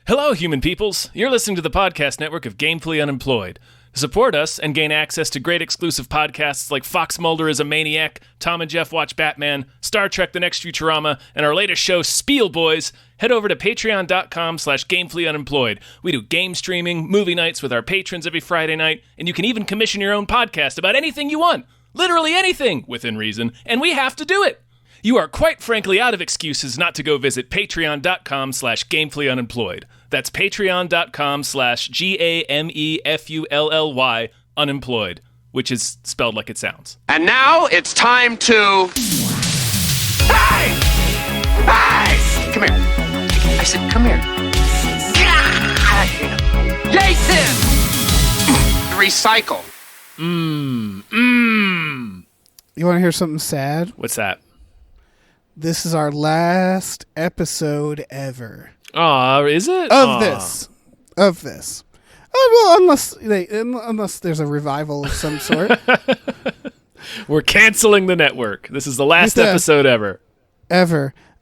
Hello, human peoples. You're listening to the podcast network of Gamefully Unemployed. To support us and gain access to great exclusive podcasts like Fox Mulder is a Maniac, Tom and Jeff Watch Batman, Star Trek The Next Futurama, and our latest show, Spiel Boys, head over to patreon.com/gamefullyunemployed. We do game streaming, movie nights with our patrons every Friday night, and you can even commission your own podcast about anything you want. Literally anything, within reason, and we have to do it. You are quite frankly out of excuses not to go visit patreon.com/gamefullyunemployed. That's patreon.com/GAMEFULLY unemployed, which is spelled like it sounds. And now it's time to... Hey! Hey! Come here. I said, come here. Jason! Recycle. You want to hear something sad? What's that? This is our last episode ever. Aw, is it? Of this. Well, unless there's a revival of some sort. We're canceling the network. This is the last episode ever.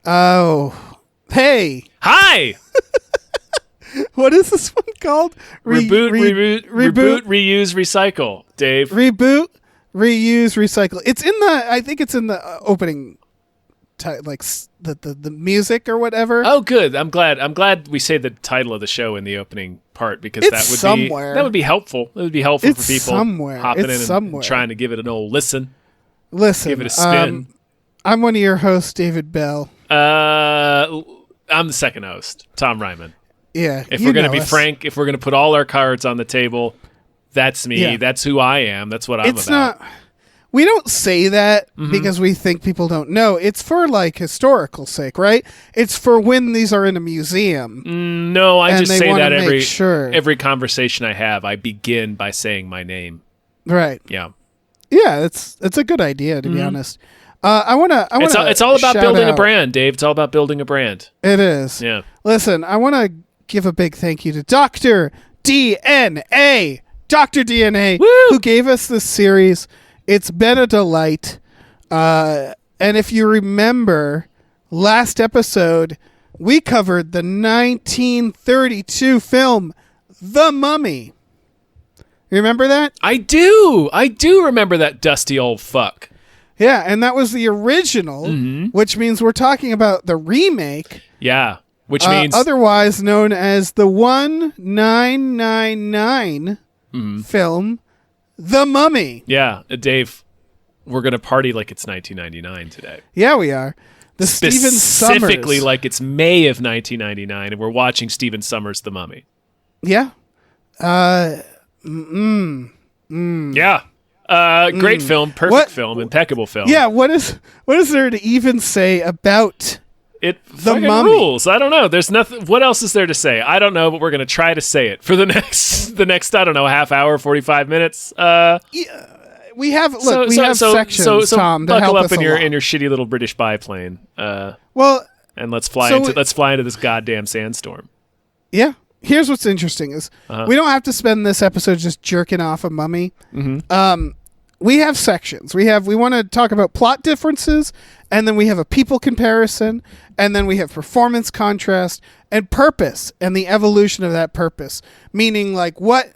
Oh. Hey. Hi! What is this one called? Reboot, reuse, recycle. Dave. Reboot, reuse, recycle. I think it's in the opening, the music or whatever. Oh, good. I'm glad we say the title of the show in the opening part because that would be helpful. It would be helpful for people hopping in and trying to give it an old listen. Give it a spin. I'm one of your hosts, David Bell. I'm the second host, Tom Ryman. Yeah. If we're going to be frank, if we're going to put all our cards on the table, that's me. Yeah. That's who I am. That's what I'm about. We don't say that because we think people don't know. It's for historical sake, right? It's for when these are in a museum. No, I just say that every conversation I have, I begin by saying my name. Right. Yeah. Yeah, it's a good idea, to be honest. It's all about building a brand, Dave. It's all about building a brand. It is. Yeah. Listen, I want to give a big thank you to Dr. DNA. Dr. DNA, who gave us this series. It's been a delight. And if you remember, last episode, we covered the 1932 film, The Mummy. Remember that? I do remember that dusty old fuck. Yeah, and that was the original, which means we're talking about the remake. Yeah, which means... otherwise known as the 1999 film, The Mummy. Yeah, Dave, we're going to party like it's 1999 today. Yeah, we are. Specifically like it's May of 1999, and we're watching Stephen Sommers' The Mummy. Yeah. Yeah. Great film, perfect film, impeccable film. Yeah, what is there to even say about it? The Mummy rules. I don't know. There's nothing. What else is there to say? I don't know, but we're gonna try to say it for the next I don't know, half hour, 45 minutes. Yeah, we have sections. Tom, to buckle help up us in your along. shitty little British biplane. And let's fly into this goddamn sandstorm. Yeah. Here's what's interesting is we don't have to spend this episode just jerking off a mummy. We have sections. We want to talk about plot differences, and then we have a people comparison, and then we have performance contrast and purpose and the evolution of that purpose. Meaning what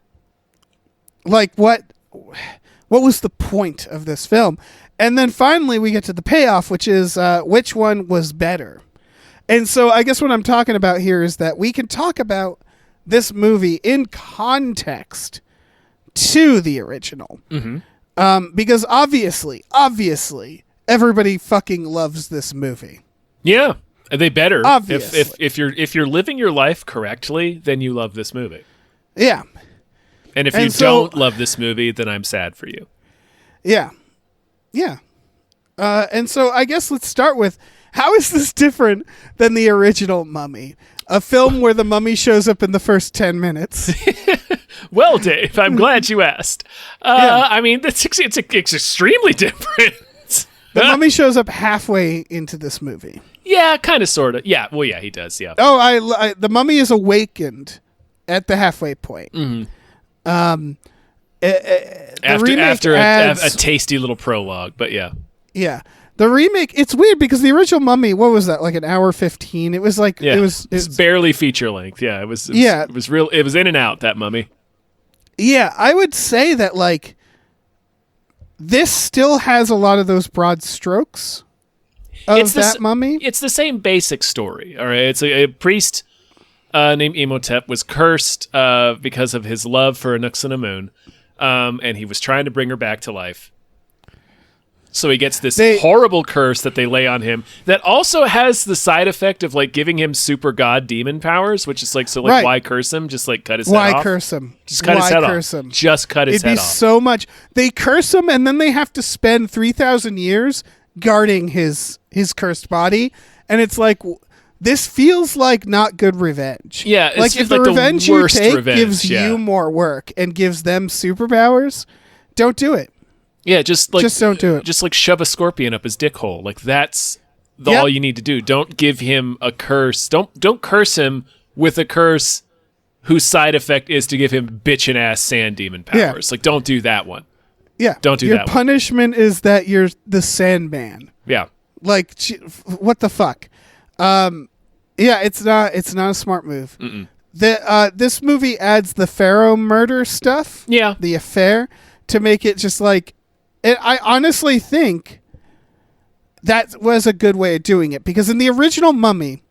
was the point of this film? And then finally we get to the payoff, which is which one was better. And so I guess what I'm talking about here is that we can talk about this movie in context to the original. Because obviously, everybody fucking loves this movie. Yeah, they better. Obviously. If you're living your life correctly, then you love this movie. Yeah. And if you don't love this movie, then I'm sad for you. Yeah. Yeah. And so I guess let's start with, how is this different than the original Mummy? A film where the mummy shows up in the first 10 minutes. Well, Dave, I'm glad you asked. I mean, it's extremely different. The mummy shows up halfway into this movie. Yeah, kind of, sort of. Yeah, well, yeah, he does, yeah. Oh, the mummy is awakened at the halfway point. After a tasty little prologue, but yeah. Yeah. The remake, it's weird because the original Mummy, what was that, like an hour 15? It was like, it's barely feature length. Yeah, it was real. It was in and out, that Mummy. Yeah, I would say that, like, this still has a lot of those broad strokes of that Mummy. It's the same basic story, all right? It's a priest named Imhotep was cursed because of his love for Anck-su-namun, and he was trying to bring her back to life. So he gets this horrible curse that they lay on him that also has the side effect of like giving him super god demon powers, which is like, so like, why curse him? Just like cut his head off. Why curse him? Just cut his head off. Just cut his head off. It'd be so much. They curse him and then they have to spend 3,000 years guarding his cursed body. And it's like, this feels like not good revenge. Yeah. Like if the revenge you take gives you more work and gives them superpowers, don't do it. Yeah, just don't do it. Just like shove a scorpion up his dick hole. Like that's all you need to do. Don't give him a curse. Don't curse him with a curse whose side effect is to give him bitchin' ass sand demon powers. Like don't do that one. Yeah. Don't do that one. Your punishment is that you're the Sandman. Yeah. Like what the fuck? Yeah, it's not a smart move. This movie adds the Pharaoh murder stuff. Yeah. The affair to make it just like. I honestly think that was a good way of doing it because in the original Mummy,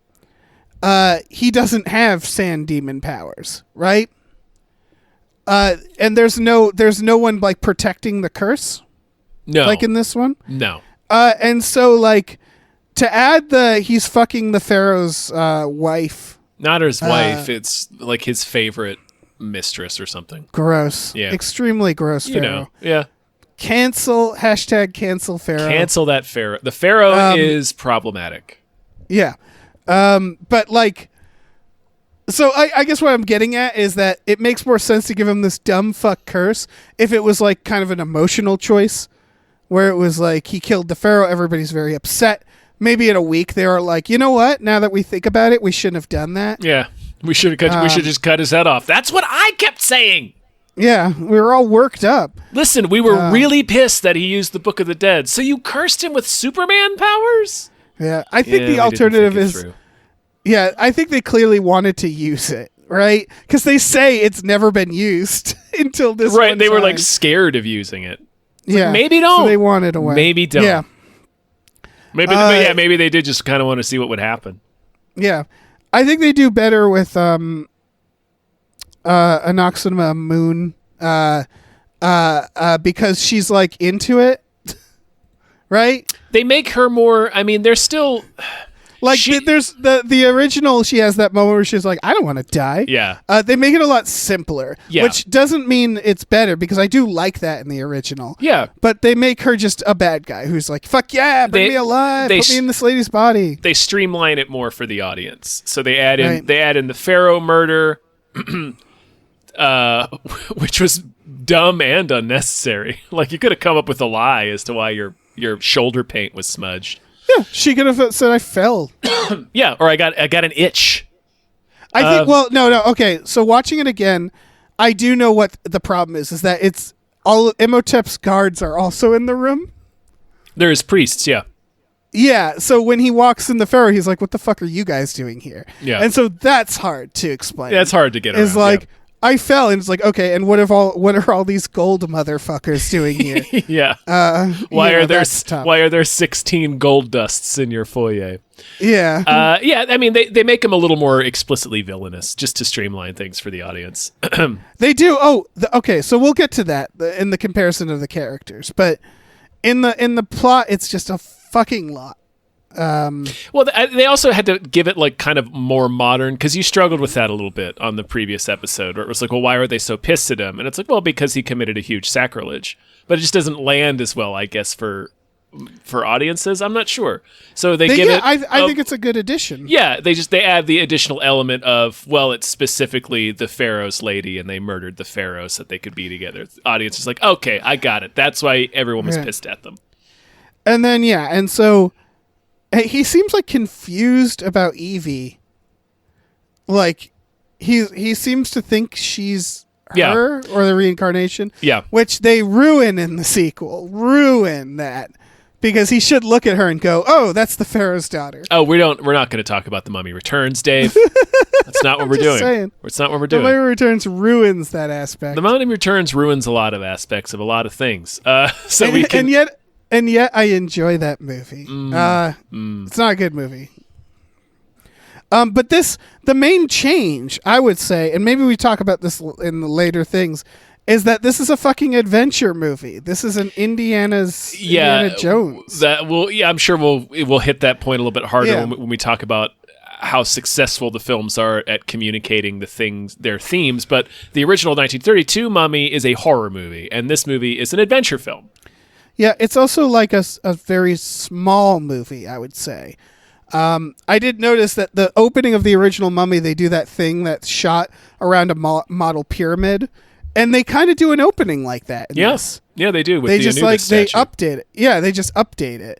he doesn't have sand demon powers, right? And there's no one like protecting the curse. No, like in this one. No. And so like to add he's fucking the Pharaoh's wife. Not his wife. It's like his favorite mistress or something. Gross. Yeah. Extremely gross. Pharaoh. You know. Yeah. Cancel Pharaoh. Cancel that Pharaoh. The Pharaoh is problematic. Yeah. But like, so I guess what I'm getting at is that it makes more sense to give him this dumb fuck curse if it was like kind of an emotional choice where it was like he killed the Pharaoh. Everybody's very upset. Maybe in a week they were like, you know what? Now that we think about it, we shouldn't have done that. Yeah. We should just cut his head off. That's what I kept saying. Yeah, we were all worked up. Listen, we were really pissed that he used the Book of the Dead. So you cursed him with Superman powers? Yeah, I think the alternative is... Yeah, I think they clearly wanted to use it, right? Because they say it's never been used until this Right, one they were time. like scared of using it. Yeah. Like, maybe don't. So they wanted a way. Maybe don't. Yeah. Maybe they did just kind of want to see what would happen. Yeah. I think they do better with Anck-su-namun because she's like into it, right? They make her more. I mean, they're still like there's the original. She has that moment where she's like, "I don't want to die." Yeah. They make it a lot simpler, yeah. Which doesn't mean it's better because I do like that in the original. Yeah. But they make her just a bad guy who's like, "Fuck yeah, bring me alive, put me in this lady's body." They streamline it more for the audience, so they add in the Pharaoh murder. Which was dumb and unnecessary. Like you could have come up with a lie as to why your shoulder paint was smudged. Yeah, she could have said I fell. Yeah, or I got an itch. I think. Well, no. Okay, so watching it again, I do know what the problem is that it's all Imhotep's guards are also in the room. There's priests. Yeah. Yeah, so when he walks in the Pharaoh, he's like, "What the fuck are you guys doing here?" Yeah, and so that's hard to explain. Yeah, it's hard to get around. It's like I fell, and it's like, okay, and what are all these gold motherfuckers doing here? Yeah. Why are there 16 gold dusts in your foyer? Yeah. Yeah. I mean, they make him a little more explicitly villainous just to streamline things for the audience. They do. Oh, okay. So we'll get to that in the comparison of the characters, but in the plot, it's just a fucking lot. Well, they also had to give it like kind of more modern because you struggled with that a little bit on the previous episode where it was like, well, why are they so pissed at him? And it's like, well, because he committed a huge sacrilege, but it just doesn't land as well, I guess, for audiences. I'm not sure. So they give it. I think it's a good addition. Yeah, they add the additional element of, well, it's specifically the Pharaoh's lady and they murdered the Pharaoh so that they could be together. The audience is like, okay, I got it. That's why everyone was pissed at them. And then and so. He seems like confused about Evie. Like he seems to think she's her or the reincarnation. Yeah. Which they ruin in the sequel. Ruin that. because he should look at her and go, "Oh, that's the Pharaoh's daughter." Oh, we're not going to talk about The Mummy Returns, Dave. That's not what we're doing. Saying. It's not what we're The doing. Mummy Returns ruins that aspect. The Mummy Returns ruins a lot of aspects of a lot of things. And yet I enjoy that movie. It's not a good movie. But the main change, I would say, and maybe we talk about this in the later things, is that this is a fucking adventure movie. This is an Indiana Jones. I'm sure we'll hit that point a little bit harder when we talk about how successful the films are at communicating their themes. But the original 1932 Mummy is a horror movie, and this movie is an adventure film. Yeah, it's also like a very small movie, I would say. I did notice that the opening of the original Mummy, they do that thing that's shot around a model pyramid, and they kind of do an opening like that. Yes, yeah, they do. With they the just Anubis they statue. update it. Yeah, they just update it.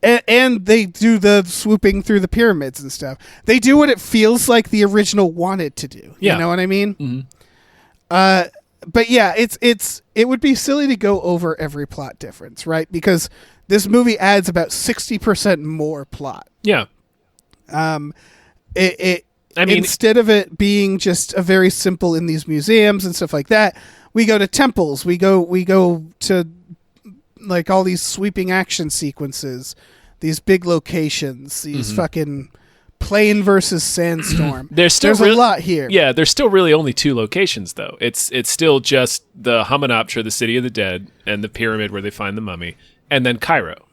And they do the swooping through the pyramids and stuff. They do what it feels like the original wanted to do. Yeah. You know what I mean? Mm-hmm. But yeah, it would be silly to go over every plot difference, right? Because this movie adds about 60% more plot. Yeah. Instead of it being just a very simple in these museums and stuff like that, we go to temples. We go to like all these sweeping action sequences, these big locations, these fucking plane versus sandstorm. There's a lot here. Yeah, there's still really only 2 locations though. It's still just the Hamunaptra, the city of the dead, and the pyramid where they find the mummy, and then Cairo.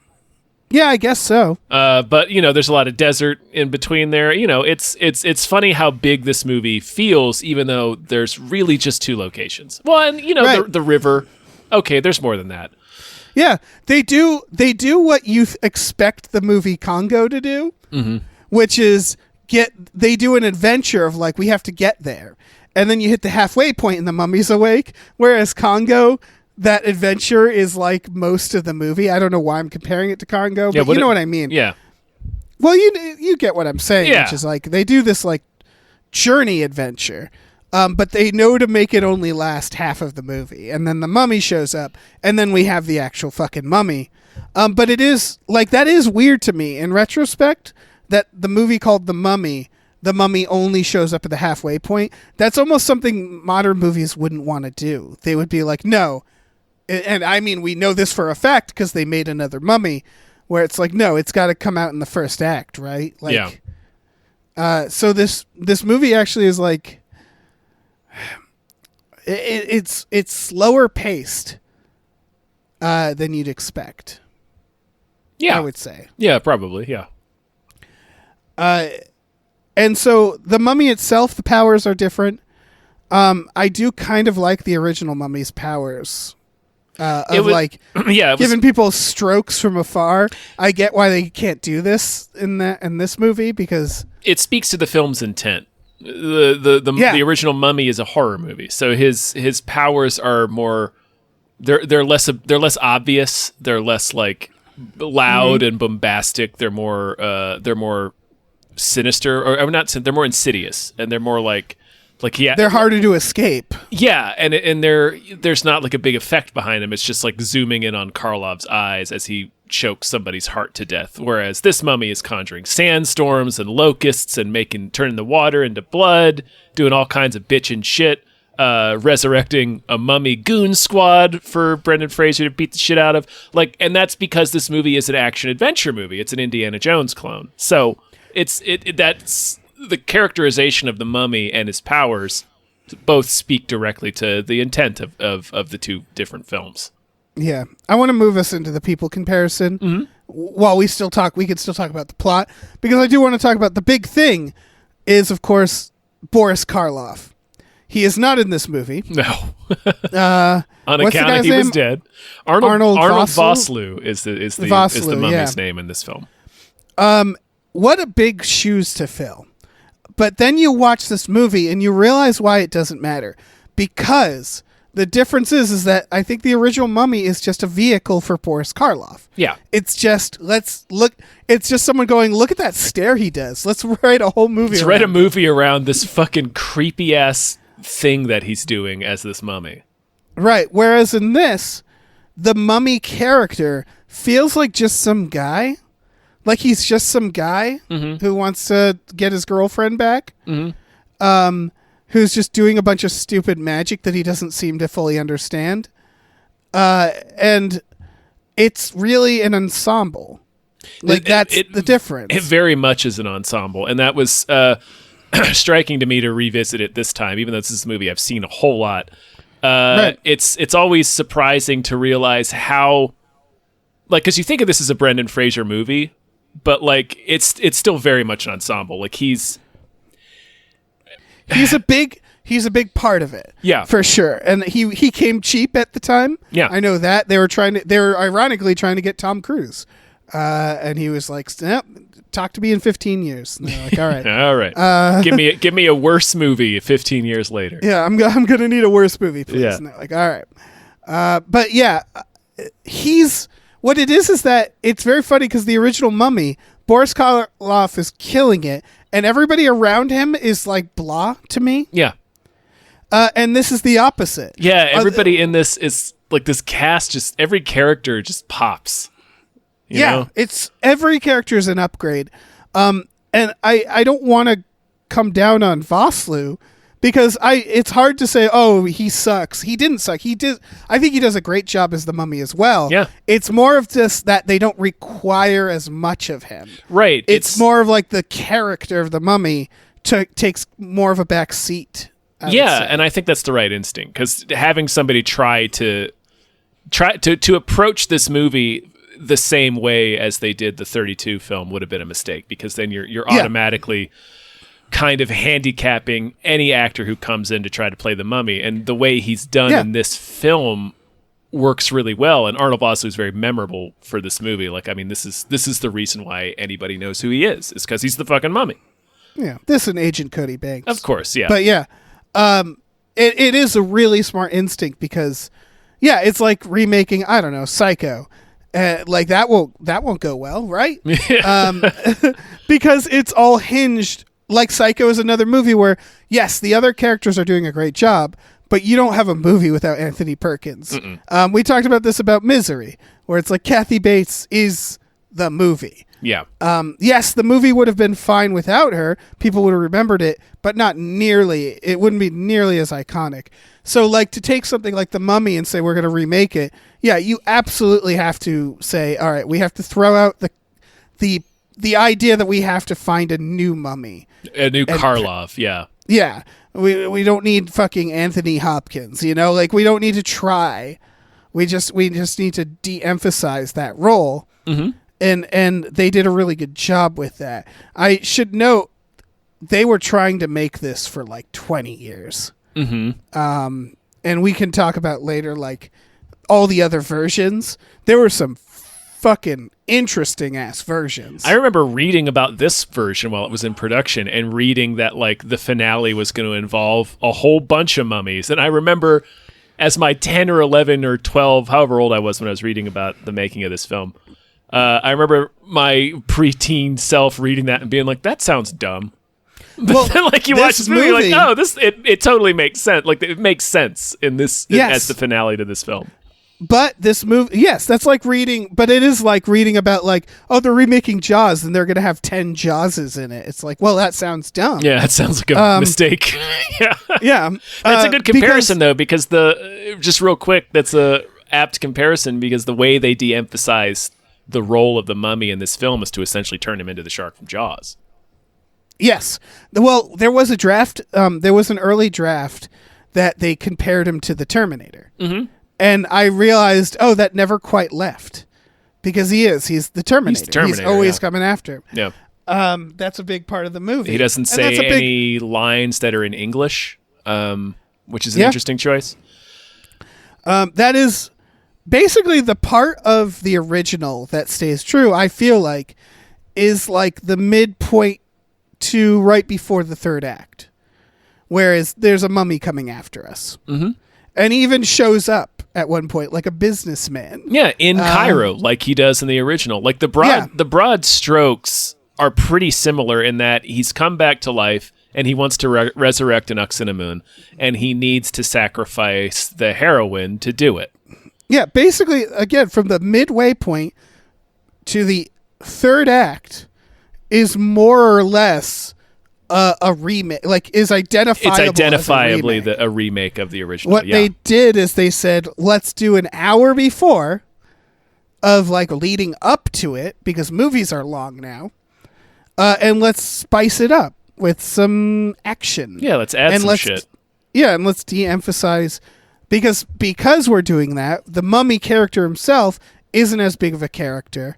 Yeah, I guess so. But there's a lot of desert in between there. It's funny how big this movie feels, even though there's really just 2 locations. Well, and Right. the river. Okay, there's more than that. Yeah, they do what you expect the movie Congo to do, which is they do an adventure of like, we have to get there. And then you hit the halfway point and the mummy's awake. Whereas Congo, that adventure is like most of the movie. I don't know why I'm comparing it to Congo, but you know what I mean. Yeah. Well, you get what I'm saying, Yeah. which is like they do this like journey adventure. But they know to make it only last half of the movie. And then the mummy shows up, and then we have the actual fucking mummy. But it is, like, that is weird to me in retrospect, that the movie called The Mummy only shows up at the halfway point. That's almost something modern movies wouldn't want to do. They would be like, no. And I mean, we know this for a fact because they made another Mummy, where it's like, no, it's got to come out in the first act, right? Like, yeah. So this movie actually is like... It's slower paced than you'd expect. Yeah, I would say. Yeah, probably. Yeah. And so the Mummy itself, the powers are different. I do kind of like the original Mummy's powers. Giving people strokes from afar. I get why they can't do this in this movie because it speaks to the film's intent. The original Mummy is a horror movie, so his powers are more they're less obvious. They're less like loud and bombastic. They're more sinister, or not. They're more insidious, and they're more like they're harder to escape. Yeah, and there's not like a big effect behind them. It's just like zooming in on Karlov's eyes as he chokes somebody's heart to death. Whereas this mummy is conjuring sandstorms and locusts and turning the water into blood, doing all kinds of bitch and shit, resurrecting a mummy goon squad for Brendan Fraser to beat the shit out of. And that's because this movie is an action adventure movie. It's an Indiana Jones clone. So that's the characterization of the mummy and his powers both speak directly to the intent of the 2 different films. Yeah, I want to move us into the people comparison. While we can still talk about the plot, because I do want to talk about the big thing is, of course, Boris Karloff. He is not in this movie. No. On account of he was dead. Arnold Vosloo is the mummy's name in this film. What a big shoes to fill. But then you watch this movie and you realize why it doesn't matter. Because the difference is that I think the original Mummy is just a vehicle for Boris Karloff. Yeah. It's just, it's just someone going, look at that stare he does. Let's write a whole movie Let's write a movie around this fucking creepy ass thing that he's doing as this mummy. Right. Whereas in this, the mummy character feels like just some guy. Like he's just some guy who wants to get his girlfriend back. Who's just doing a bunch of stupid magic that he doesn't seem to fully understand. And it's really an ensemble. Like that's the difference. It very much is an ensemble. And that was striking to me to revisit it this time, even though this is a movie I've seen a whole lot. Right. It's always surprising to realize how, like, because you think of this as a Brendan Fraser movie, but like it's still very much an ensemble. Like he's a big part of it. Yeah, for sure. And he came cheap at the time. Yeah, I know that they were ironically trying to get Tom Cruise, and he was like, talk to me in 15 years. And they're like, all right, all right, give me a worse movie 15 years later. Yeah, I'm gonna need a worse movie, please. Yeah. And they're like, all right, but yeah, what it is that it's very funny because the original Mummy, Boris Karloff is killing it, and everybody around him is like blah to me. Yeah. And this is the opposite. Yeah, everybody in this is like this cast, just every character just pops. You know? It's every character is an upgrade. And I don't want to come down on Vosloo because it's hard to say, oh, he sucks. He didn't suck. I think he does a great job as the Mummy as well. Yeah. It's more of just that they don't require as much of him. Right. It's more of like the character of the Mummy takes more of a back seat. Yeah, and I think that's the right instinct, because having somebody try to approach this movie the same way as they did the 32 film would have been a mistake, because then you're automatically kind of handicapping any actor who comes in to try to play the Mummy, and the way he's done in this film works really well, and Arnold Vosloo is very memorable for this movie. Like, I mean, this is the reason why anybody knows who he is because he's the fucking Mummy. Yeah, this and Agent Cody Banks. Of course, yeah. But yeah, it is a really smart instinct because, yeah, it's like remaking, I don't know, Psycho. Like that won't go well, right? Because it's all hinged. Like Psycho is another movie where, yes, the other characters are doing a great job, but you don't have a movie without Anthony Perkins. We talked about this about Misery, where it's like Kathy Bates is the movie. Yeah. Yes, the movie would have been fine without her. People would have remembered it, but not nearly. It wouldn't be nearly as iconic. So, like, to take something like The Mummy and say we're going to remake it, yeah, you absolutely have to say, all right, we have to throw out the idea that we have to find a new Mummy. A new Karloff, yeah. Yeah. We don't need fucking Anthony Hopkins, you know? Like, we don't need to try. We just need to de-emphasize that role. Mm-hmm. And they did a really good job with that. I should note, they were trying to make this for like 20 years. Mm-hmm. And we can talk about later, like, all the other versions. There were some fucking interesting ass versions. I remember reading about this version while it was in production and reading that, like, the finale was going to involve a whole bunch of mummies. And I remember as my 10 or 11 or 12, however old I was when I was reading about the making of this film, I remember my preteen self reading that and being like, that sounds dumb. But then, like, you watch this movie, like, oh, it totally makes sense. Like, it makes sense in this as the finale to this film. But this movie, yes, that's like reading, but it is like reading about, like, oh, they're remaking Jaws and they're going to have 10 Jawses in it. It's like, well, that sounds dumb. Yeah, that sounds like a mistake. Yeah. Yeah. That's a good comparison, though, because just real quick, that's a apt comparison because the way they de-emphasize the role of the Mummy in this film is to essentially turn him into the shark from Jaws. Yes. Well, there was a draft. There was an early draft that they compared him to the Terminator. Mm-hmm. And I realized, oh, that never quite left. Because he's the Terminator. He's always coming after him. Yeah. That's a big part of the movie. He doesn't say any lines that are in English, which is an interesting choice. That is basically the part of the original that stays true, I feel like, is like the midpoint to right before the third act. Whereas there's a mummy coming after us. Mm-hmm. And he even shows up at one point like a businessman. Yeah, in Cairo, like he does in the original. Like the broad strokes are pretty similar in that he's come back to life and he wants to resurrect an Uxinamun, and he needs to sacrifice the heroine to do it. Yeah, basically, again, from the midway point to the third act is more or less a remake, like is identifiable. It's identifiably as a remake of the original. What they did is they said, let's do an hour before of like leading up to it, because movies are long now, and let's spice it up with some action. Yeah, let's add some shit. Yeah, and let's de-emphasize, because we're doing that, the mummy character himself isn't as big of a character.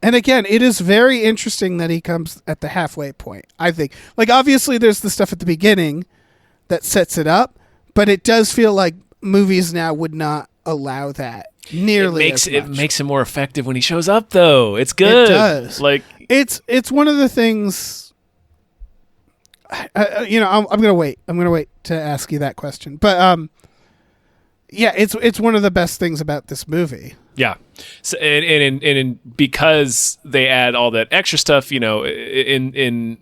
And again, it is very interesting that he comes at the halfway point, I think. Like, obviously, there's the stuff at the beginning that sets it up, but it does feel like movies now would not allow that nearly as much. It makes him more effective when he shows up, though. It's good. It does. Like, it's one of the things... I'm going to wait. I'm going to wait to ask you that question. But, yeah, it's one of the best things about this movie. Yeah, so, and because they add all that extra stuff, in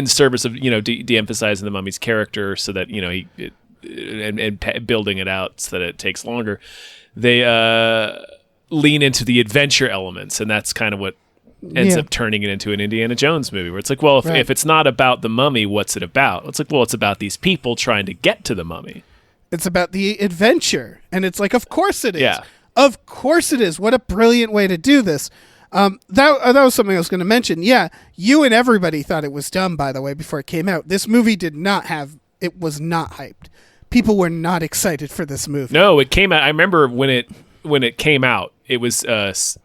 service of de-emphasizing the mummy's character, so that and building it out so that it takes longer, they lean into the adventure elements, and that's kind of what ends up turning it into an Indiana Jones movie, where it's like, well, if it's not about the mummy, what's it about? It's like, well, it's about these people trying to get to the mummy. It's about the adventure, and it's like, of course it is. Yeah. Of course it is. What a brilliant way to do this. That was something I was going to mention. Yeah, you and everybody thought it was dumb, by the way, before it came out. This movie it was not hyped. People were not excited for this movie. No, it came out. I remember when it came out, it was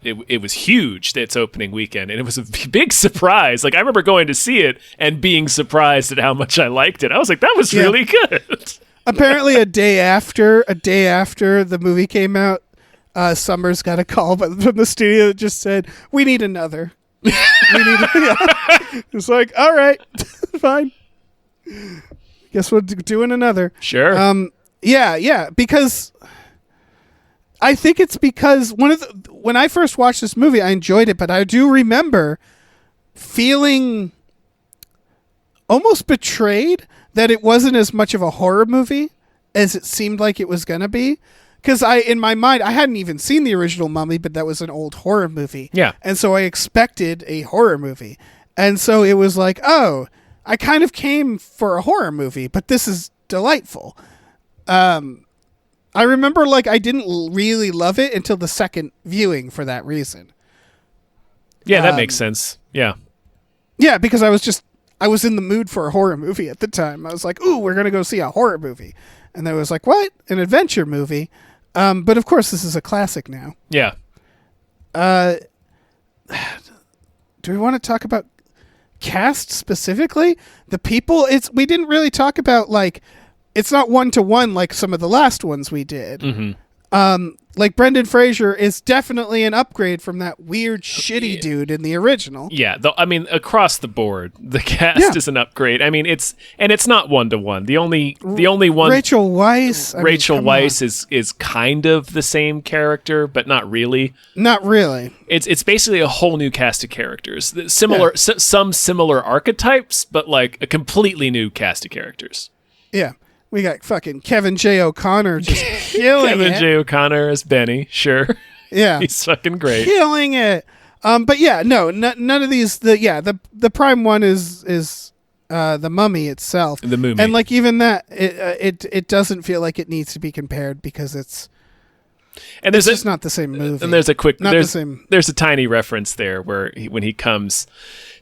it was huge, its opening weekend, and it was a big surprise. Like, I remember going to see it and being surprised at how much I liked it. I was like, that was really good. Apparently a day after the movie came out, Summers got a call from the studio that just said, "We need another." It's like, all right, fine. Guess we're doing another. Sure. Yeah. Because I think it's because when I first watched this movie, I enjoyed it, but I do remember feeling almost betrayed that it wasn't as much of a horror movie as it seemed like it was gonna be. Because in my mind, I hadn't even seen the original Mummy, but that was an old horror movie. Yeah. And so I expected a horror movie. And so it was like, oh, I kind of came for a horror movie, but this is delightful. I remember, like, I didn't really love it until the second viewing for that reason. Yeah, that makes sense. Yeah. Yeah, because I was in the mood for a horror movie at the time. I was like, ooh, we're going to go see a horror movie. And I was like, what? An adventure movie? But of course, this is a classic now. Yeah. Do we want to talk about cast specifically? The people, we didn't really talk about, like, it's not one-to-one like some of the last ones we did. Mm-hmm. Like, Brendan Fraser is definitely an upgrade from that weird, shitty dude in the original. Yeah, across the board, the cast is an upgrade. I mean, it's not one-to-one. The only one, Rachel Weisz. is kind of the same character, but not really. Not really. It's basically a whole new cast of characters. Similar, some similar archetypes, but like a completely new cast of characters. Yeah. We got fucking Kevin J. O'Connor just killing Kevin J. O'Connor as Benny, sure. Yeah. He's fucking great. Killing it. But yeah, no, none of these, the prime one is the Mummy itself. The Mummy. And like even that, it doesn't feel like it needs to be compared because it's just not the same movie. And there's a tiny reference there where when he comes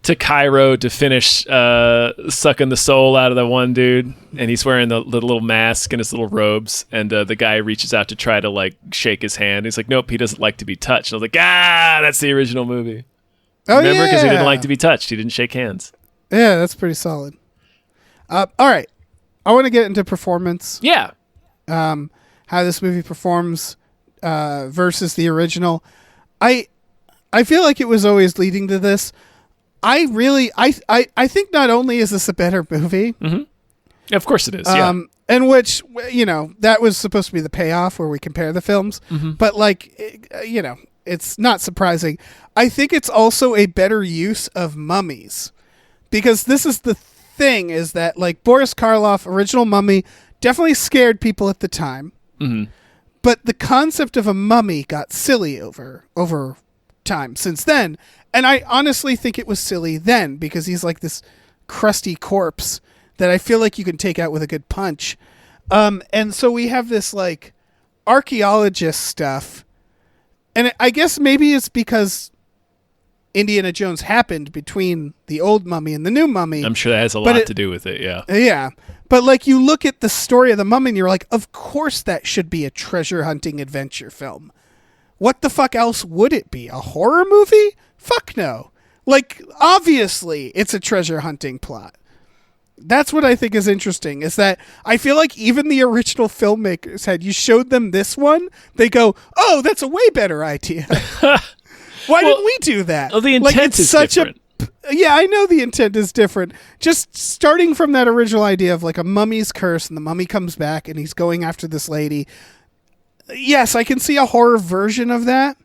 to Cairo to finish sucking the soul out of the one dude, and he's wearing the little mask and his little robes, and the guy reaches out to try to like shake his hand. He's like, nope, he doesn't like to be touched. And I was like, that's the original movie. Oh, remember, because he didn't like to be touched. He didn't shake hands. Yeah, that's pretty solid. All right, I want to get into performance. Yeah. How this movie performs versus the original. I feel like it was always leading to this. I think not only is this a better movie, of course it is, yeah. And which, that was supposed to be the payoff where we compare the films, but like, it's not surprising. I think it's also a better use of mummies, because this is the thing, is that like Boris Karloff, original Mummy, definitely scared people at the time, But the concept of a mummy got silly over time since then. And I honestly think it was silly then because he's like this crusty corpse that I feel like you can take out with a good punch. And so we have this like archaeologist stuff. And I guess maybe it's because Indiana Jones happened between the old mummy and the new mummy. I'm sure that has a lot to do with it, yeah. Yeah. But like you look at the story of the mummy and you're like, of course that should be a treasure hunting adventure film. What the fuck else would it be? A horror movie? Fuck no. Like, obviously it's a treasure hunting plot. That's what I think is interesting, is that I feel like even the original filmmakers had, you showed them this one, they go, oh, that's a way better idea. Why didn't we do that? Well, the intent is different. Yeah, I know the intent is different. Just starting from that original idea of like a mummy's curse and the mummy comes back and he's going after this lady. Yes, I can see a horror version of that,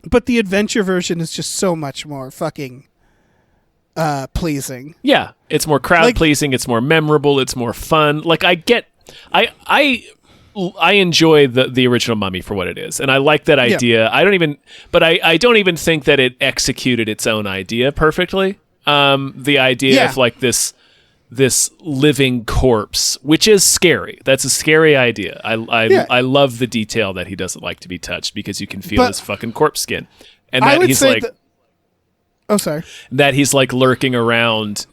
but the adventure version is just so much more fucking pleasing. Yeah, it's more crowd pleasing, it's more memorable, it's more fun. Like I enjoy the original Mummy for what it is, and I like that idea. Yeah. I don't even think that it executed its own idea perfectly. The idea of like this living corpse, which is scary. That's a scary idea. I love the detail that he doesn't like to be touched because you can feel his fucking corpse skin, and that he's like. Oh, sorry. That he's like lurking around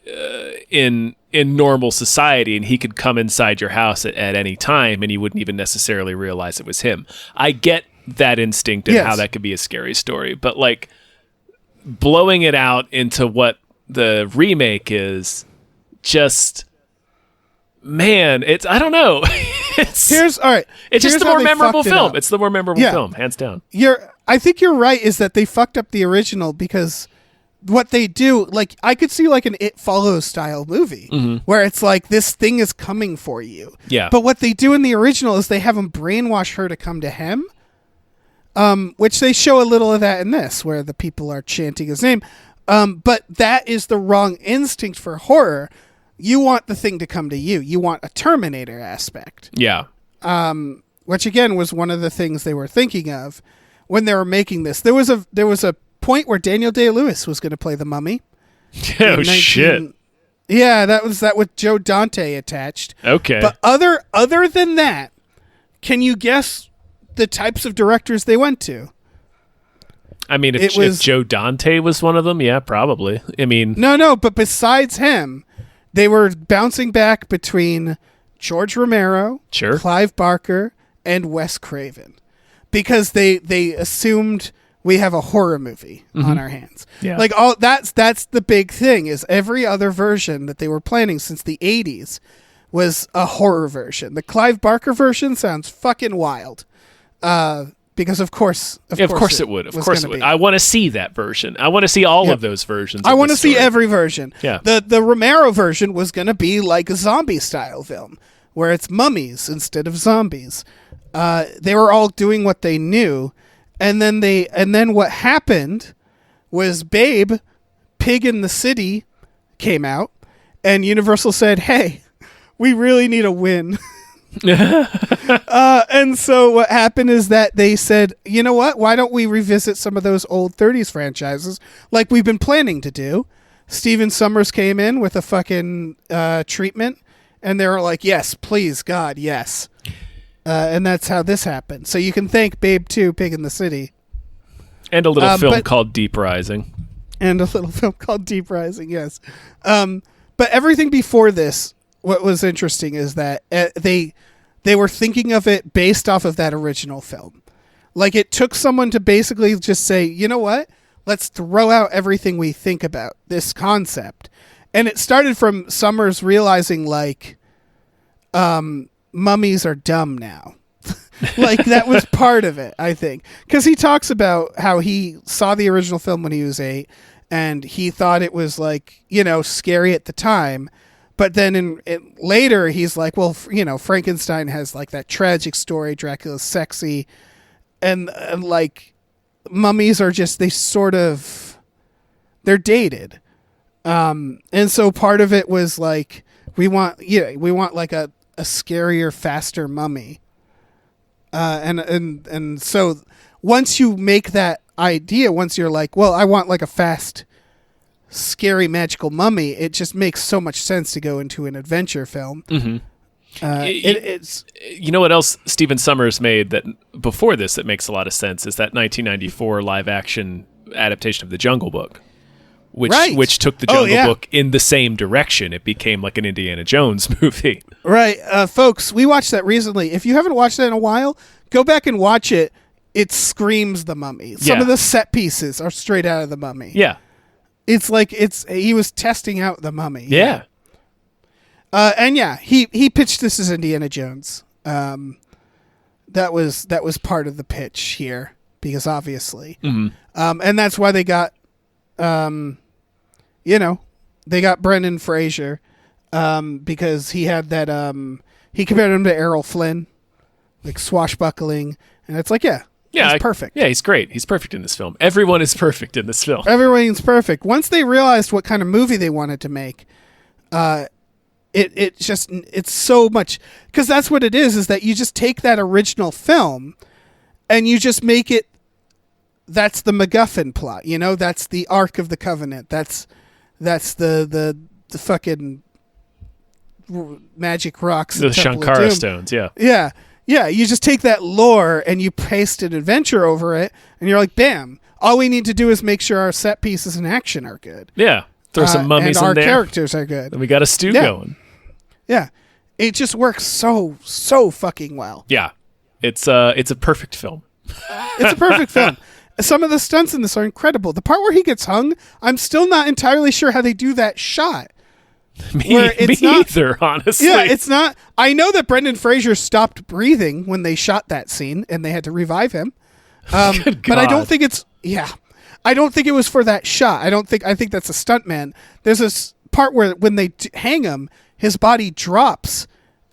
in normal society, and he could come inside your house at any time, and you wouldn't even necessarily realize it was him. I get that instinct and how that could be a scary story, but like blowing it out into what the remake is, just man, it's I don't know. It's just the more memorable film. It's the more memorable film, hands down. I think you're right. Is that they fucked up the original because. What they do, like, I could see like an It Follows style movie where it's like this thing is coming for you. Yeah. But what they do in the original is they have him brainwash her to come to him, which they show a little of that in this, where the people are chanting his name. But that is the wrong instinct for horror. You want the thing to come to you. You want a Terminator aspect. Yeah. Which again was one of the things they were thinking of when they were making this. There was a point where Daniel Day-Lewis was going to play the Mummy. Oh shit! Yeah, that was with Joe Dante attached. Okay, but other than that, can you guess the types of directors they went to? I mean, if Joe Dante was one of them, yeah, probably. I mean, no, but besides him, they were bouncing back between George Romero, Clive Barker, and Wes Craven, because they assumed. We have a horror movie on our hands. Yeah. Like that's the big thing is every other version that they were planning since the 80s was a horror version. The Clive Barker version sounds fucking wild. Because of course it would. Of course it would. I want to see that version. I want to see all of those versions. I want to see every version. Yeah. The Romero version was going to be like a zombie style film where it's mummies instead of zombies. They were all doing what they knew. And then what happened was Babe, Pig in the City came out, and Universal said, "Hey, we really need a win." And so what happened is that they said, "You know what? Why don't we revisit some of those old 30s franchises like we've been planning to do?" Steven Sommers came in with a fucking treatment, and they were like, "Yes, please, God, yes." And that's how this happened. So you can thank Babe 2, Pig in the City. And a little film called Deep Rising. Yes. But everything before this, what was interesting is that they were thinking of it based off of that original film. Like it took someone to basically just say, you know what? Let's throw out everything we think about this concept. And it started from Summers realizing like... mummies are dumb now. Like that was part of it, I think, because he talks about how he saw the original film when he was 8 and he thought it was like, scary at the time, but then later he's like, well, Frankenstein has like that tragic story, Dracula's sexy, and like mummies are just they're dated, and so part of it was like we want like a scarier, faster mummy. And so once you make that idea, once you're like, well, I want like a fast, scary, magical mummy, it just makes so much sense to go into an adventure film. Mm-hmm. It's You know what else Stephen Sommers made that before this that makes a lot of sense is that 1994 live action adaptation of The Jungle Book, which took The Jungle Book in the same direction. It became like an Indiana Jones movie. Right. Folks, we watched that recently. If you haven't watched that in a while, go back and watch it. It screams The Mummy. Some of the set pieces are straight out of The Mummy. Yeah. It's like he was testing out The Mummy. Yeah. He pitched this as Indiana Jones. That was part of the pitch here, because obviously, and that's why they got, they got Brendan Fraser, because he had that. He compared him to Errol Flynn, like swashbuckling, and it's like, he's perfect. Yeah, he's great. He's perfect in this film. Everyone is perfect in this film. Everyone's perfect. Once they realized what kind of movie they wanted to make, it's so much, because that's what it is that you just take that original film and you just make it, that's the MacGuffin plot, that's the Ark of the Covenant, that's the fucking magic rocks, the Shankara stones. You just take that lore and you paste an adventure over it, and you're like, bam, all we need to do is make sure our set pieces and action are good. Throw some mummies and in our there. characters are good. And we got a stew going. Yeah. It just works so fucking well. Yeah. It's a perfect film. It's a perfect film. Some of the stunts in this are incredible. The part where he gets hung, I'm still not entirely sure how they do that shot. Me either, honestly. Yeah, it's not. I know that Brendan Fraser stopped breathing when they shot that scene and they had to revive him. But I don't think it's... Yeah. I don't think it was for that shot. I think that's a stuntman. There's this part where when they hang him, his body drops,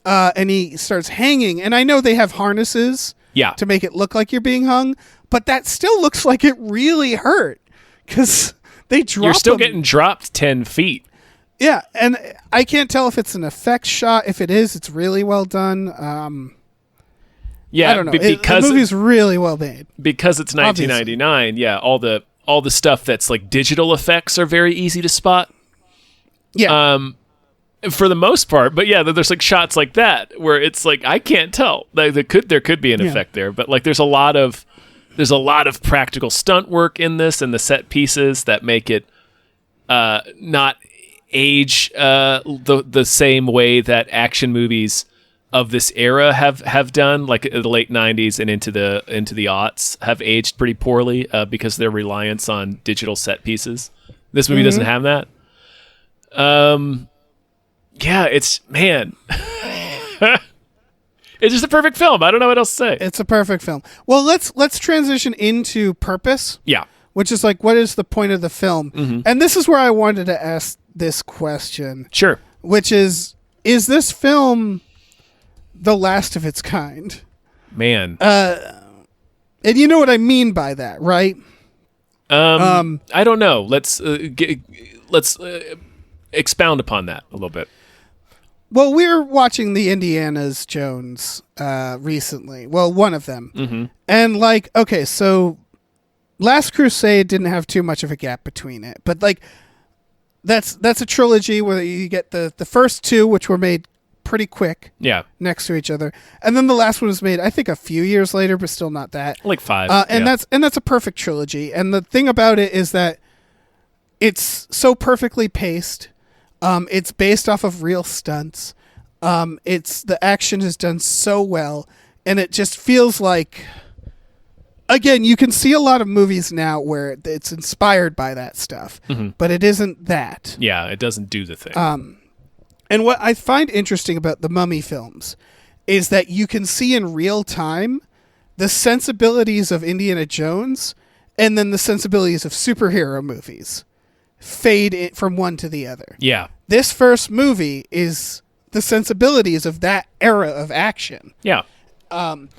and he starts hanging. And I know they have harnesses to make it look like you're being hung, but that still looks like it really hurt, because they drop. You're still getting dropped 10 feet. Yeah, and I can't tell if it's an effects shot. If it is, it's really well done. I don't know. The movie's really well made. Because it's 1999, obviously. All the stuff that's like digital effects are very easy to spot. Yeah. For the most part, but there's like shots like that where it's like I can't tell. Like, there could be an effect there, but like there's a lot of practical stunt work in this and the set pieces that make it not age the same way that action movies of this era have done, like the late 90s and into the aughts, have aged pretty poorly because of their reliance on digital set pieces. This movie doesn't have that. It's it's just a perfect film. I don't know what else to say. It's a perfect film. Well, let's transition into purpose. Yeah. Which is like, what is the point of the film? Mm-hmm. And this is where I wanted to ask this question. Sure. Which is this film the last of its kind? Man. And you know what I mean by that, right? I don't know. Let's expound upon that a little bit. Well, we're watching the Indiana's Jones recently. Well, one of them. Mm-hmm. And like, okay, so Last Crusade didn't have too much of a gap between it, but like that's a trilogy where you get the first two, which were made pretty quick, next to each other, and then the last one was made, I think, a few years later, but still not that, like 5. That's a perfect trilogy. And the thing about it is that it's so perfectly paced. It's based off of real stunts. The action is done so well, and it just feels like, again, you can see a lot of movies now where it's inspired by that stuff, but it isn't that. Yeah, it doesn't do the thing. And what I find interesting about the Mummy films is that you can see in real time the sensibilities of Indiana Jones and then the sensibilities of superhero movies fade from one to the other. Yeah. This first movie is the sensibilities of that era of action. Yeah. And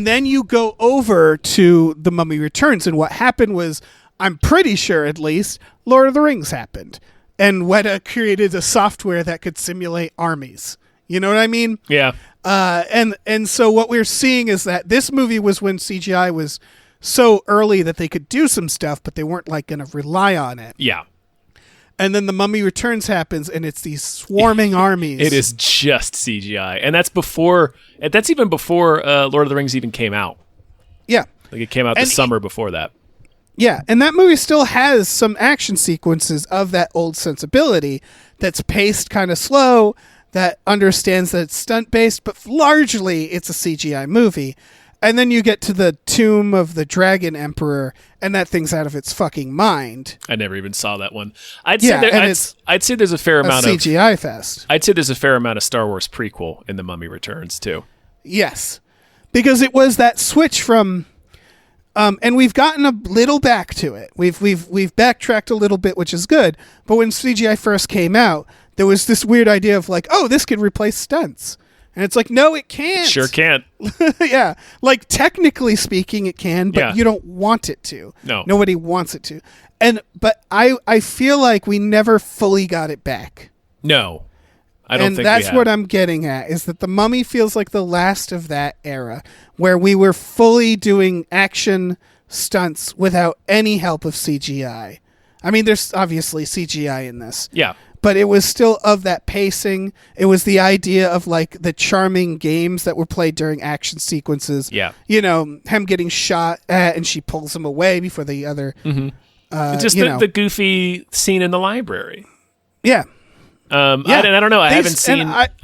then you go over to The Mummy Returns, and what happened was, I'm pretty sure at least, Lord of the Rings happened. And Weta created a software that could simulate armies, You know what I mean? Yeah. And so what we're seeing is that this movie was when CGI was so early that they could do some stuff, but they weren't like going to rely on it. Yeah. And then The Mummy Returns happens, and it's these swarming armies. It is just CGI, and that's even before Lord of the Rings even came out. Yeah. Like it came out the summer before that. Yeah, and that movie still has some action sequences of that old sensibility that's paced kind of slow, that understands that it's stunt-based, but largely it's a CGI movie. And then you get to the Tomb of the Dragon Emperor, and that thing's out of its fucking mind. I never even saw that one. I'd say there's a fair amount of CGI fest. I'd say there's a fair amount of Star Wars prequel in The Mummy Returns too. Yes, because it was that switch from, and we've gotten a little back to it. We've backtracked a little bit, which is good. But when CGI first came out, there was this weird idea of like, oh, this could replace stunts. And it's like, no, it can't. Sure can't. Yeah. Like, technically speaking, it can, but Yeah. you don't want it to. No. Nobody wants it to. But I feel like we never fully got it back. No. I don't think And that's we have. what I'm getting at, is that The Mummy feels like the last of that era, where we were fully doing action stunts without any help of CGI. I mean, there's obviously CGI in this. Yeah. But it was still of that pacing. It was the idea of like the charming games that were played during action sequences. Yeah. You know, him getting shot at and she pulls him away before the other. Just the goofy scene in the library. Yeah. I don't know. I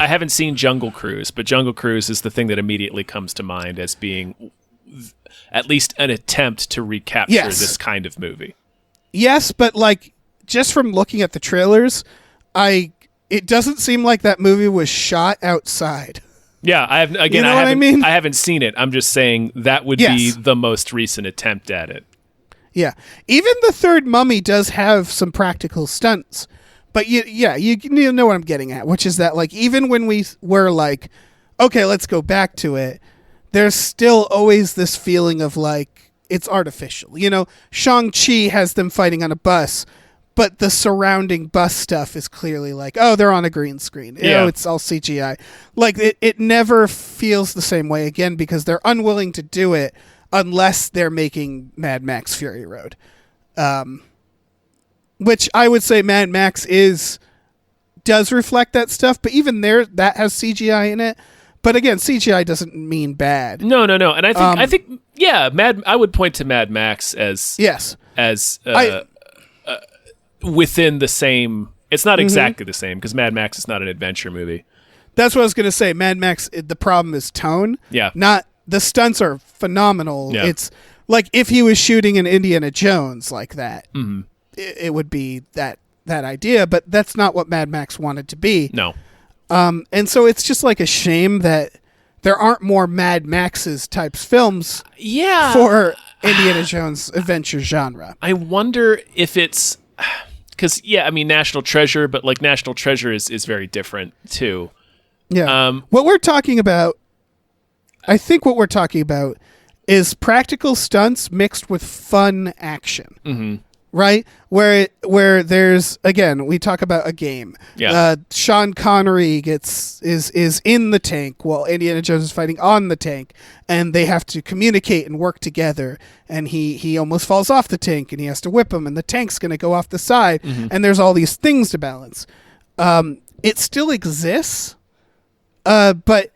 haven't seen Jungle Cruise, but Jungle Cruise is the thing that immediately comes to mind as being at least an attempt to recapture this kind of movie. Yes, but like just from looking at the trailers, it doesn't seem like that movie was shot outside. Yeah, I haven't seen it. I'm just saying that would be the most recent attempt at it. Yeah. Even the third Mummy does have some practical stunts. But you know what I'm getting at, which is that like even when we were like, okay, let's go back to it, there's still always this feeling of like it's artificial. You know, Shang-Chi has them fighting on a bus, but the surrounding bus stuff is clearly like, oh, they're on a green screen. You know, it's all CGI. Like it never feels the same way again because they're unwilling to do it unless they're making Mad Max Fury Road. Which I would say Mad Max does reflect that stuff, but even there, that has CGI in it. But again, CGI doesn't mean bad. No, and I think I would point to Mad Max as within the same. It's not exactly the same because Mad Max is not an adventure movie. That's what I was going to say. Mad Max, the problem is tone. Yeah, not the stunts are phenomenal. Yeah. It's like if he was shooting an Indiana Jones like that. Mm-hmm. It would be that idea, but that's not what Mad Max wanted to be. No. And so it's just like a shame that there aren't more Mad Maxes types films for Indiana Jones adventure genre. I wonder if it's because National Treasure, but like National Treasure is very different too. Yeah. What we're talking about, I think what we're talking about is practical stunts mixed with fun action. Mm-hmm. Right? Where there's, again, we talk about a game. Yeah. Sean Connery is in the tank while Indiana Jones is fighting on the tank, and they have to communicate and work together, and he almost falls off the tank, and he has to whip him, and the tank's going to go off the side, and there's all these things to balance. It still exists, but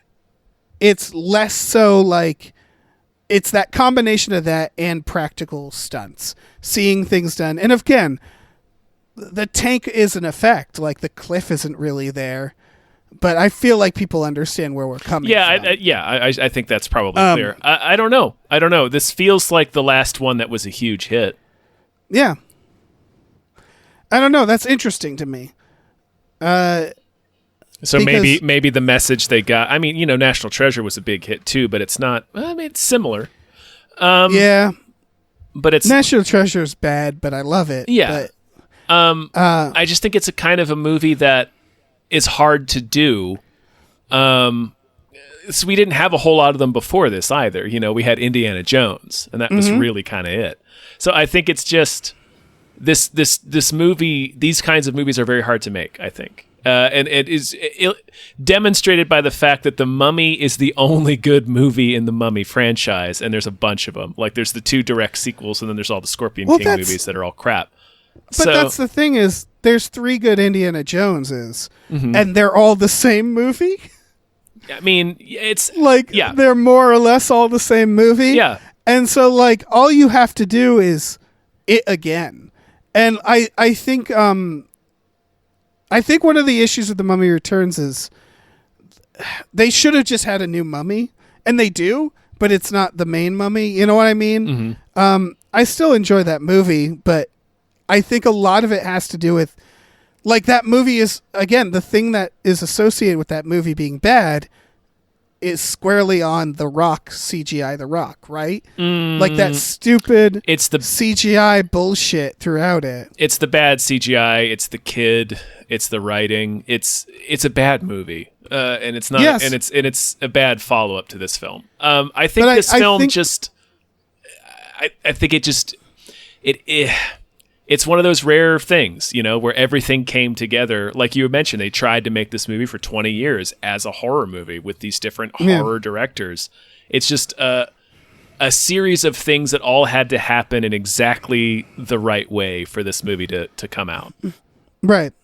it's less so like... It's that combination of that and practical stunts, seeing things done. And again, the tank is an effect. Like the cliff isn't really there, but I feel like people understand where we're coming from. I think that's probably clear. I don't know. This feels like the last one that was a huge hit. Yeah. I don't know. That's interesting to me. So maybe the message they got. I mean, National Treasure was a big hit too, but it's not. I mean, it's similar. But it's National Treasure is bad, but I love it. Yeah. I just think it's a kind of a movie that is hard to do. So we didn't have a whole lot of them before this either. We had Indiana Jones, and that was really kind of it. So I think it's just this movie. These kinds of movies are very hard to make, I think. And it is demonstrated by the fact that The Mummy is the only good movie in the Mummy franchise, and there's a bunch of them. Like, there's the 2 direct sequels, and then there's all the Scorpion King movies that are all crap. But that's the thing is, there's 3 good Indiana Joneses, and they're all the same movie? I mean, it's... Like, they're more or less all the same movie? Yeah. And so, like, all you have to do is it again. And I think one of the issues with The Mummy Returns is they should have just had a new mummy, and they do, but it's not the main mummy. You know what I mean? I still enjoy that movie, but I think a lot of it has to do with, like, that movie is, again, the thing that is associated with that movie being bad is squarely on The Rock, CGI The Rock, right? Like that stupid CGI bullshit throughout it. It's the bad CGI, it's the kid, it's the writing. It's a bad movie. And it's not and it's a bad follow-up to this film. I think I think it's one of those rare things, you know, where everything came together. Like you mentioned, they tried to make this movie for 20 years as a horror movie with these different horror directors. It's just a series of things that all had to happen in exactly the right way for this movie to come out. Right.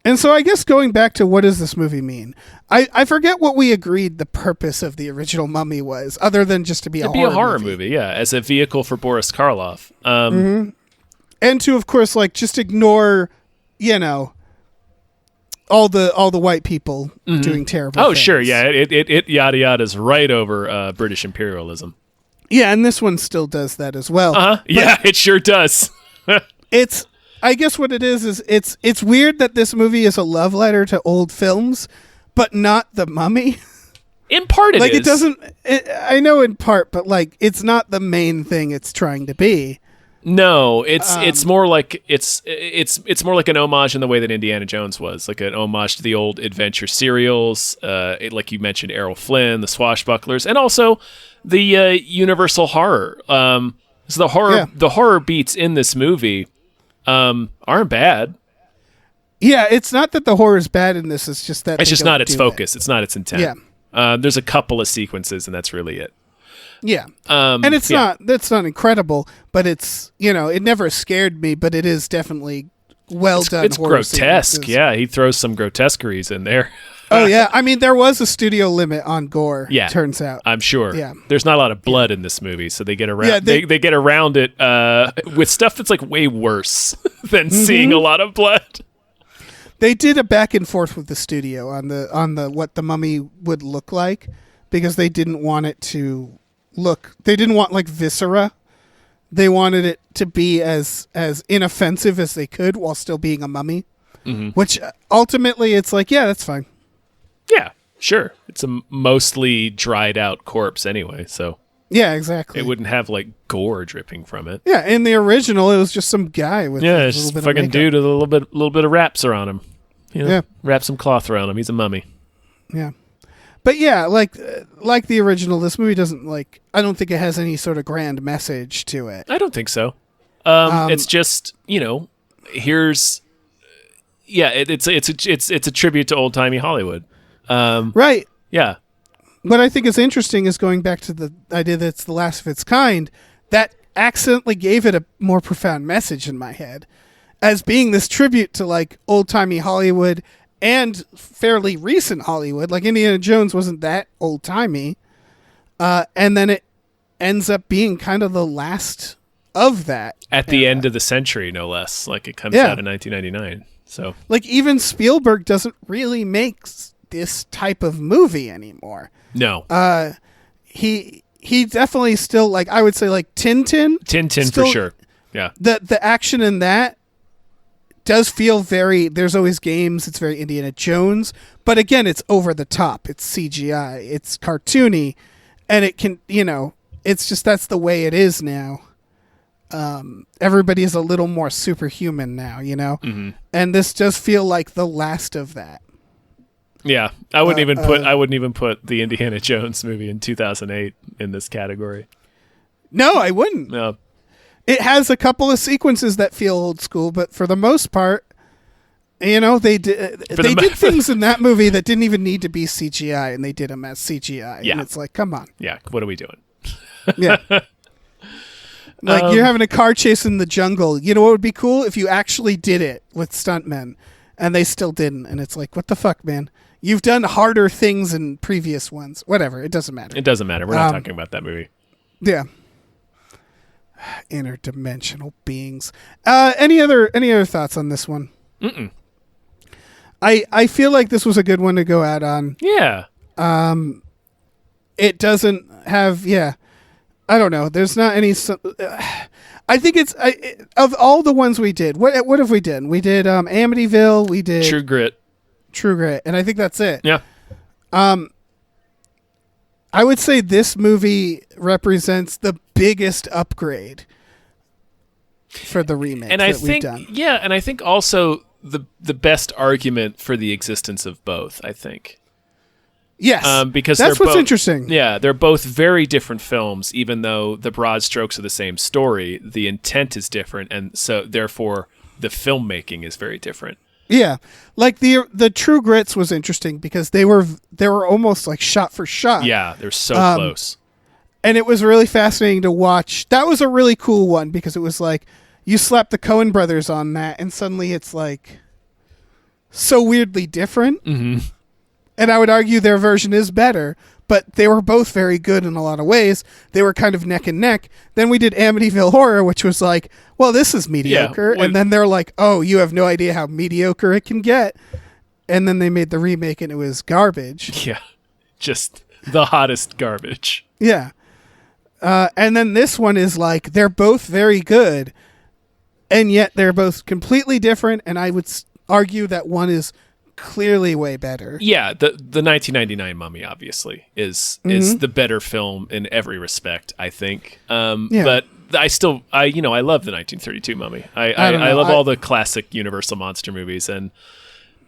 And so I guess going back to what does this movie mean? I forget what we agreed the purpose of the original Mummy was, other than just to be a horror movie. Yeah, as a vehicle for Boris Karloff. And to, of course, like, just ignore, you know, all the white people doing terrible things. Sure, yeah. It yada yada's right over British imperialism. Yeah, and this one still does that as well. Yeah, it sure does. I guess what it is it's weird that this movie is a love letter to old films, but not The Mummy. In part it is. Like, it doesn't... I know in part, but, like, it's not the main thing it's trying to be. No, it's more like it's more like an homage in the way that Indiana Jones was, like an homage to the old adventure serials, like you mentioned, Errol Flynn, the Swashbucklers, and also the Universal horror. So the horror beats in this movie aren't bad. Yeah, it's not that the horror is bad in this; it's just that it's just not its focus. It's not its intent. Yeah, there's a couple of sequences, and that's really it. Yeah. And that's not incredible, but it's, you know, it never scared me, but it is definitely well done. It's grotesque. Sequences. Yeah, he throws some grotesqueries in there. Oh, yeah. I mean, there was a studio limit on gore, turns out. I'm sure. Yeah. There's not a lot of blood in this movie, so they get around they get around it with stuff that's like way worse than seeing a lot of blood. They did a back and forth with the studio on the what the Mummy would look like, because they didn't want it to they didn't want, like, viscera. They wanted it to be as inoffensive as they could while still being a mummy, which ultimately it's like, yeah, that's fine. Yeah, sure. It's a mostly dried out corpse anyway, so yeah, exactly. It wouldn't have, like, gore dripping from it. Yeah, in the original, it was just some guy with a just little bit fucking of dude with a little bit of wraps around him. You know, yeah, wrap some cloth around him. He's a mummy. Yeah. But yeah, like the original, this movie doesn't, like, I don't think it has any sort of grand message to it. I don't think so. It's just, you know, it's a tribute to old timey Hollywood. Right. Yeah. What I think is interesting is going back to the idea that it's the last of its kind. That accidentally gave it a more profound message in my head, as being this tribute to, like, old timey Hollywood. And fairly recent Hollywood. Like, Indiana Jones wasn't that old-timey. And then it ends up being kind of the last of that. At the end of the century, no less. Like, it comes out in 1999. So, like, even Spielberg doesn't really make this type of movie anymore. No. He definitely still, like, I would say, like, Tintin. Tintin, for sure. Yeah. The action in that does feel there's always games, it's very Indiana Jones, but again, it's over the top, it's CGI, it's cartoony, and it can, you know, it's just, that's the way it is now. Everybody is a little more superhuman now, you know, and this does feel like the last of that. Yeah, I wouldn't even put the Indiana Jones movie in 2008 in this category. No, I wouldn't. No. It has a couple of sequences that feel old school, but for the most part, You know, they did things in that movie that didn't even need to be CGI, and they did them as CGI. Yeah. And it's like, come on. Yeah, what are we doing? Yeah. Like, you're having a car chase in the jungle. You know what would be cool? If you actually did it with stuntmen, and they still didn't. And it's like, what the fuck, man? You've done harder things in previous ones. Whatever. It doesn't matter. It doesn't matter. We're not talking about that movie. Yeah. Interdimensional beings. Any other thoughts on this one? Mm-mm. I feel like this was a good one to go out on. Yeah. It doesn't have, I don't know. There's not any. I think it's of all the ones we did. What have we done? We did Amityville. We did True Grit, and I think that's it. Yeah. I would say this movie represents the biggest upgrade for the remake and that I we've think, done. yeah, and I think also the best argument for the existence of both. I think. Yes, because that's they're what's both, interesting. Yeah, they're both very different films, even though the broad strokes are the same story. The intent is different, and so therefore the filmmaking is very different. Yeah, like the True Grits was interesting because they were almost like shot for shot. Yeah, they're so close, and it was really fascinating to watch. That was a really cool one because it was like you slap the Coen brothers on that, and suddenly it's like so weirdly different. Mm-hmm. And I would argue their version is better, but they were both very good in a lot of ways. They were kind of neck and neck. Then we did Amityville Horror, which was like, well, this is mediocre. Yeah, and then they're like, oh, you have no idea how mediocre it can get. And then they made the remake and it was garbage. Yeah, just the hottest garbage. Yeah. And then this one is like, they're both very good, and yet they're both completely different. And I would argue that one is clearly way better. Yeah, the 1999 Mummy obviously is the better film in every respect, I think. But I love the 1932 Mummy. I love all the classic Universal monster movies, and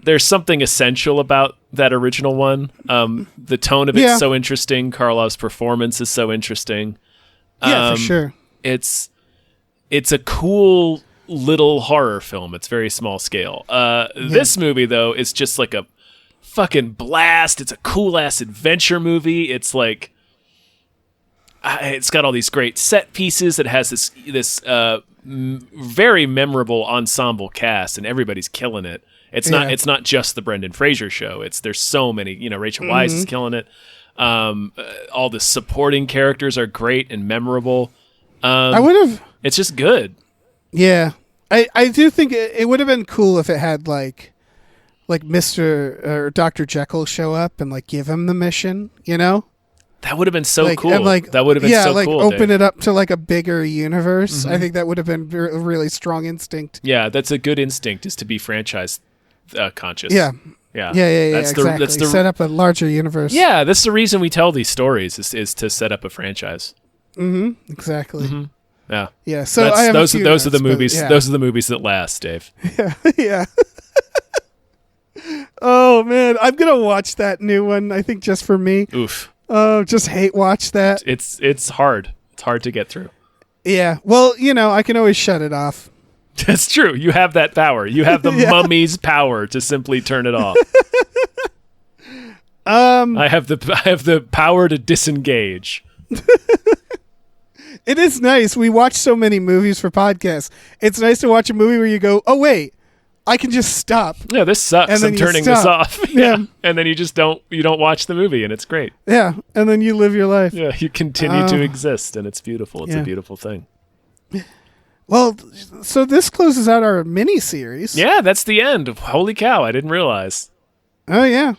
there's something essential about that original one. The tone of it's so interesting. Karloff's performance is so interesting. Yeah, for sure. It's a cool little horror film. It's very small scale. This movie though is just like a fucking blast. It's a cool ass adventure movie. It's like it's got all these great set pieces. It has this very memorable ensemble cast, and everybody's killing it. It's not just the Brendan Fraser show. There's so many. Rachel Weisz is killing it. All the supporting characters are great and memorable. It's just good. Yeah, I do think it would have been cool if it had like Mr. or Dr. Jekyll show up and like give him the mission, That would have been so cool. And that would have been so cool. Open it up to like a bigger universe. I think that would have been a really strong instinct. Yeah, that's a good instinct, is to be franchise conscious. Yeah. Yeah. That's exactly. That's set up a larger universe. Yeah, that's the reason we tell these stories is to set up a franchise. Mm-hmm. Exactly. Mm-hmm. Yeah. Yeah. So those are the movies. Yeah. Those are the movies that last, Dave. Yeah. Yeah. Oh man, I'm gonna watch that new one. I think just for me. Oof. Oh, just hate watch that. It's hard. It's hard to get through. Yeah. Well, I can always shut it off. That's true. You have that power. You have the mummy's power to simply turn it off. I have the power to disengage. It is nice. We watch so many movies for podcasts. It's nice to watch a movie where you go, "Oh wait, I can just stop." Yeah, this sucks. And then I'm turning this off. Yeah. And then you just don't watch the movie, and it's great. Yeah, and then you live your life. Yeah, you continue to exist, and it's beautiful. It's a beautiful thing. Well, so this closes out our mini-series. Yeah, that's the end. Holy cow, I didn't realize. Oh yeah,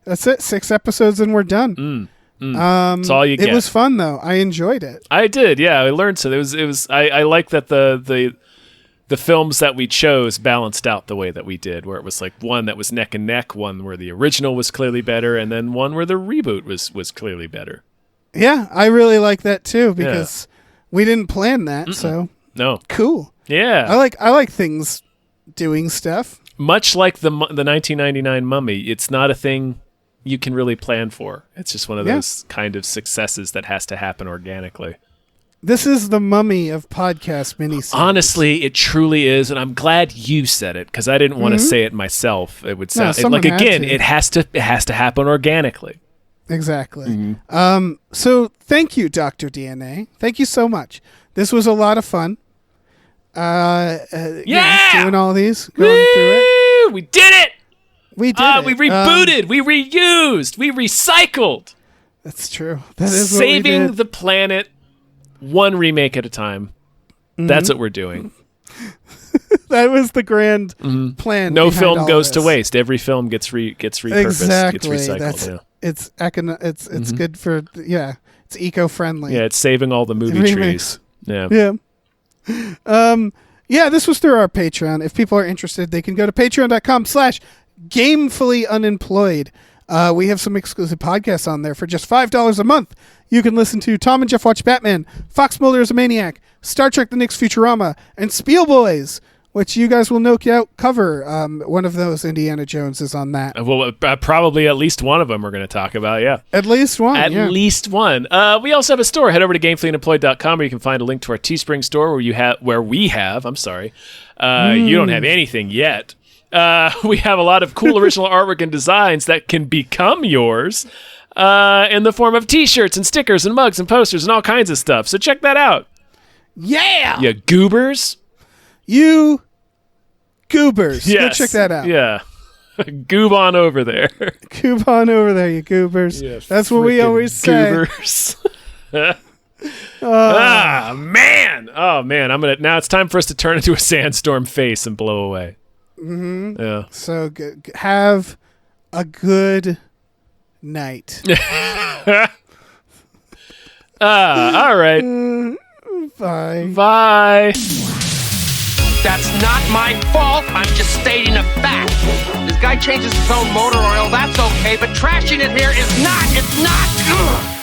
that's it. 6 episodes and we're done. That's all you get. It was fun though. I enjoyed it. I did. Yeah, I learned so. It was. I like that the films that we chose balanced out the way that we did, where it was like one that was neck and neck, one where the original was clearly better, and then one where the reboot was clearly better. Yeah, I really like that too because we didn't plan that. So no, cool. Yeah, I like things doing stuff. Much like the 1999 Mummy, it's not a thing you can really plan for. It's just one of those kind of successes that has to happen organically. This is the Mummy of podcast miniseries. Honestly, it truly is, and I'm glad you said it because I didn't want to say it myself. It would sound someone like had again, to. it has to happen organically. Exactly. So thank you, Dr. DNA. Thank you so much. This was a lot of fun. Doing all these, going through it. We did it. We did it. We rebooted. We reused. We recycled. That's true. That is Saving what we did. the planet one remake at a time. That's what we're doing. That was the grand plan. No behind film all goes to this. waste. Every film gets repurposed, Exactly. gets recycled. It's good for it's eco-friendly. Yeah, it's saving all the movie Remakes. trees. Yeah. Yeah. This was through our Patreon. If people are interested, they can go to patreon.com/gamefullyunemployed. We have some exclusive podcasts on there for just $5 a month. You can listen to Tom and Jeff Watch Batman, Fox Mulder is a Maniac, Star Trek The Next Futurama, and Spiel Boys, which you guys will no doubt cover. One of those Indiana Jones is on that. Well, probably at least one of them we're going to talk about, yeah. At least one. At least one. We also have a store. Head over to gamefullyunemployed.com where you can find a link to our Teespring store where we have, you don't have anything yet. We have a lot of cool original artwork and designs that can become yours in the form of t-shirts and stickers and mugs and posters and all kinds of stuff. So check that out. Yeah! You goobers. You goobers. Yes. Go check that out. Yeah. Goob on over there. Goob on over there, you goobers. Yeah, that's what we always say. Goobers. Man. Oh, man. Now it's time for us to turn into a sandstorm face and blow away. Mm-hmm. Yeah. So have a good night. All right. Bye. Bye. That's not my fault. I'm just stating a fact. This guy changes his own motor oil. That's okay, but trashing it here is not. It's not. Ugh.